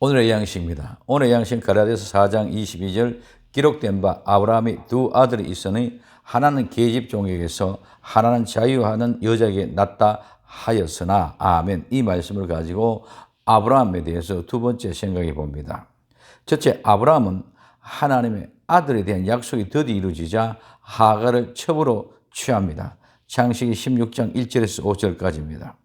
오늘의 양식입니다. 오늘의 양식 갈라디아서 4장 22절 기록된 바 아브라함이 두 아들이 있으니 하나는 계집종에게서 하나는 자유하는 여자에게 낳다 하였으나 아멘. 이 말씀을 가지고 아브라함에 대해서 두 번째 생각해 봅니다. 첫째, 아브라함은 하나님의 아들에 대한 약속이 드디어 이루어지자 하갈을 첩으로 취합니다. 창세기 16장 1절에서 5절까지입니다.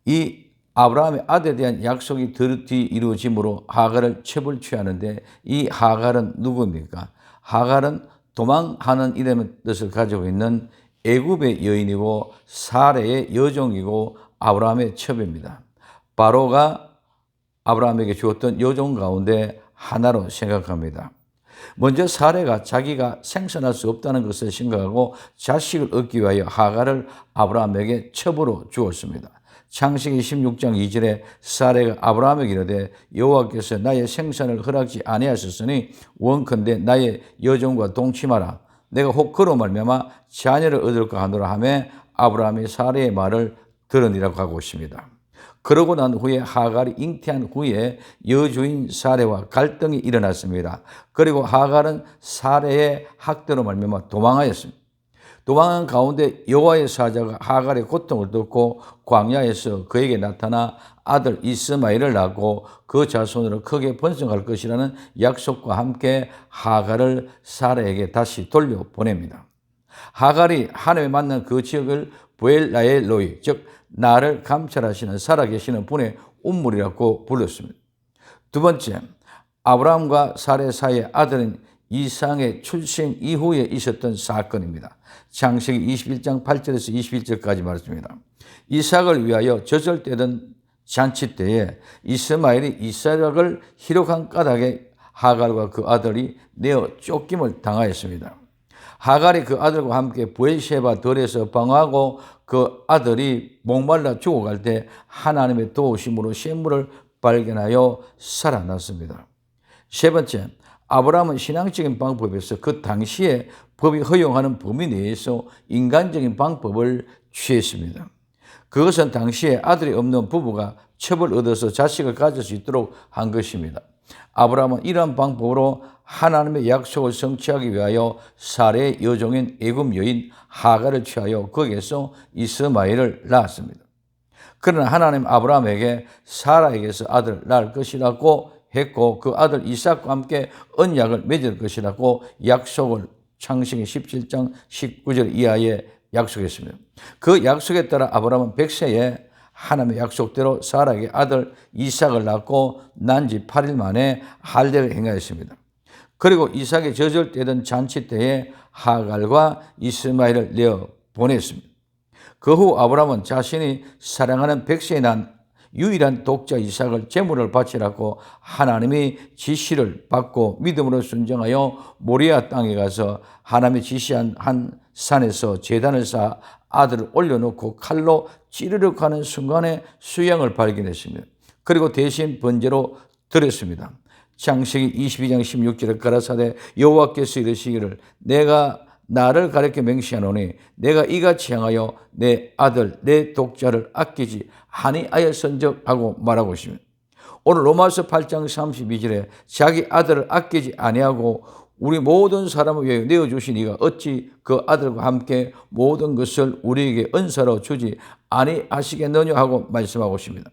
이 아브라함의 아들에 대한 약속이 드디어 이루어짐으로 하갈을 첩을 취하는데 이 하갈은 누구입니까? 하갈은 도망하는 이름의 뜻을 가지고 있는 애굽의 여인이고 사레의 여종이고 아브라함의 첩입니다. 바로가 아브라함에게 주었던 여종 가운데 하나로 생각합니다. 먼저 사레가 자기가 생산할 수 없다는 것을 생각하고 자식을 얻기 위하여 하갈을 아브라함에게 첩으로 주었습니다. 창세기 16장 2절에 사레가 아브라함에게 이르되 여호와께서 나의 생산을 허락지 아니하셨으니 원컨대 나의 여종과 동침하라. 내가 혹 그로 말미암아 자녀를 얻을까 하노라 하며 아브라함이 사레의 말을 들으니라고 하고 있습니다. 그러고 난 후에 하갈이 잉태한 후에 여주인 사레와 갈등이 일어났습니다. 그리고 하갈은 사레의 학대로 말미암아 도망하였습니다. 도망한 가운데 여호와의 사자가 하갈의 고통을 듣고 광야에서 그에게 나타나 아들 이스마엘을 낳고 그 자손으로 크게 번성할 것이라는 약속과 함께 하갈을 사라에게 다시 돌려보냅니다. 하갈이 하나님을 만난 그 지역을 부엘라엘 로이, 즉 나를 감찰하시는 살아계시는 분의 운물이라고 불렀습니다. 두 번째, 아브라함과 사레 사이의 아들인 이삭의 출생 이후에 있었던 사건입니다. 창세기 21장 8절에서 21절까지 말씀입니다. 이삭을 위하여 저절되던 잔치 때에 이스마엘이 이삭을 희록한 까닭에 하갈과 그 아들이 내어 쫓김을 당하였습니다. 하갈이 그 아들과 함께 부엘셰바 들에서 방황하고 그 아들이 목말라 죽어갈 때 하나님의 도우심으로 샘물을 발견하여 살아났습니다. 세 번째, 아브라함은 신앙적인 방법에서 그 당시에 법이 허용하는 범위 내에서 인간적인 방법을 취했습니다. 그것은 당시에 아들이 없는 부부가 첩을 얻어서 자식을 가질 수 있도록 한 것입니다. 아브라함은 이러한 방법으로 하나님의 약속을 성취하기 위하여 사레의 여종인 애굽 여인 하갈을 취하여 거기에서 이스마엘을 낳았습니다. 그러나 하나님 아브라함에게 사라에게서 아들을 낳을 것이라고 했고 그 아들 이삭과 함께 언약을 맺을 것이라고 약속을 창세기 17장 19절 이하에 약속했습니다. 그 약속에 따라 아브라함은 100세에 하나님의 약속대로 사라에게 아들 이삭을 낳고 난 지 8일 만에 할례를 행하였습니다. 그리고 이삭의 저절되던 잔치 때에 하갈과 이스마엘을 내어 보냈습니다. 그 후 아브라함은 자신이 사랑하는 100세에 난 유일한 독자 이삭을 제물을 바치라고 하나님이 지시를 받고 믿음으로 순종하여 모리아 땅에 가서 하나님이 지시한 한 산에서 제단을 쌓아 아들을 올려놓고 칼로 찌르륵 하는 순간에 수양을 발견했습니다. 그리고 대신 번제로 드렸습니다. 창세기 22장 16절에 가라사대 여호와께서 이르시기를 내가 나를 가리켜 맹세하노니 내가 이같이 향하여 내 아들 내 독자를 아끼지 아니하였은즉 하고 말하고 있습니다. 오늘 로마서 8장 32절에 자기 아들을 아끼지 아니하고 우리 모든 사람을 위하여 내어주신 이가 어찌 그 아들과 함께 모든 것을 우리에게 은사로 주지 아니하시겠느냐 하고 말씀하고 있습니다.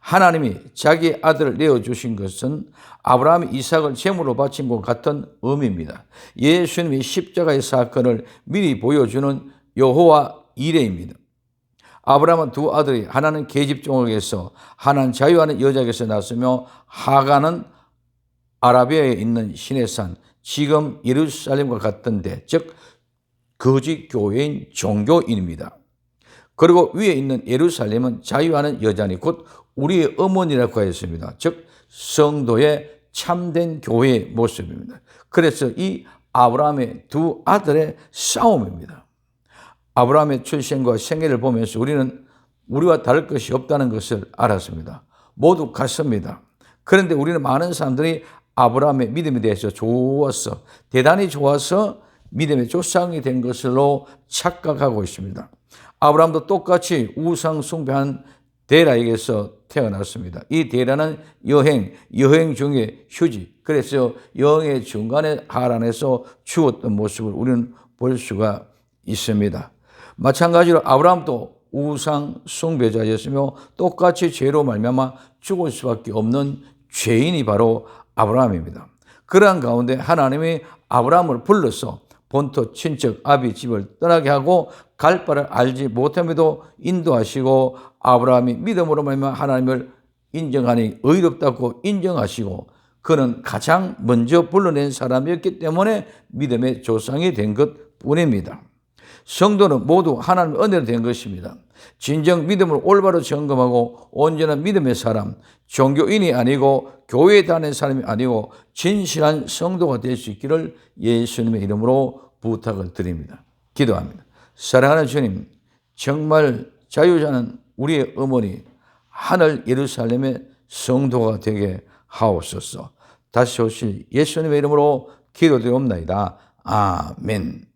하나님이 자기 아들을 내어주신 것은 아브라함이 이삭을 제물로 바친 것 같은 의미입니다. 예수님이 십자가의 사건을 미리 보여주는 여호와 이레입니다. 아브라함은 두 아들이 하나는 계집종에게서 하나는 자유하는 여자에게서 났으며 하갈은 아라비아에 있는 시내산 지금 예루살렘과 같은 데, 즉 거짓 교회인 종교인입니다. 그리고 위에 있는 예루살렘은 자유하는 여자니 곧 우리의 어머니라고 하였습니다. 즉 성도의 참된 교회의 모습입니다. 그래서 이 아브라함의 두 아들의 싸움입니다. 아브라함의 출생과 생애를 보면서 우리는 우리와 다를 것이 없다는 것을 알았습니다. 모두 같습니다. 그런데 우리는 많은 사람들이 아브라함의 믿음에 대해서 좋아서 대단히 좋아서 믿음의 조상이 된 것으로 착각하고 있습니다. 아브라함도 똑같이 우상 숭배한 데라에게서 태어났습니다. 이 데라는 여행 중에 휴지. 그래서 여행의 중간에 하란에서 죽었던 모습을 우리는 볼 수가 있습니다. 마찬가지로 아브라함도 우상 숭배자였으며 똑같이 죄로 말미암아 죽을 수밖에 없는 죄인이 바로 아브라함입니다. 그러한 가운데 하나님이 아브라함을 불러서 본토 친척 아비 집을 떠나게 하고 갈 바를 알지 못함에도 인도하시고 아브라함이 믿음으로 말미암아 하나님을 인정하니 의롭다고 인정하시고 그는 가장 먼저 불러낸 사람이었기 때문에 믿음의 조상이 된 것뿐입니다. 성도는 모두 하나님의 은혜로 된 것입니다. 진정 믿음을 올바로 점검하고 온전한 믿음의 사람, 종교인이 아니고 교회에 다니는 사람이 아니고 진실한 성도가 될 수 있기를 예수님의 이름으로 부탁을 드립니다. 기도합니다. 사랑하는 주님, 정말 자유자는 우리의 어머니 하늘 예루살렘의 성도가 되게 하옵소서. 다시 오실 예수님의 이름으로 기도드리옵나이다. 아멘.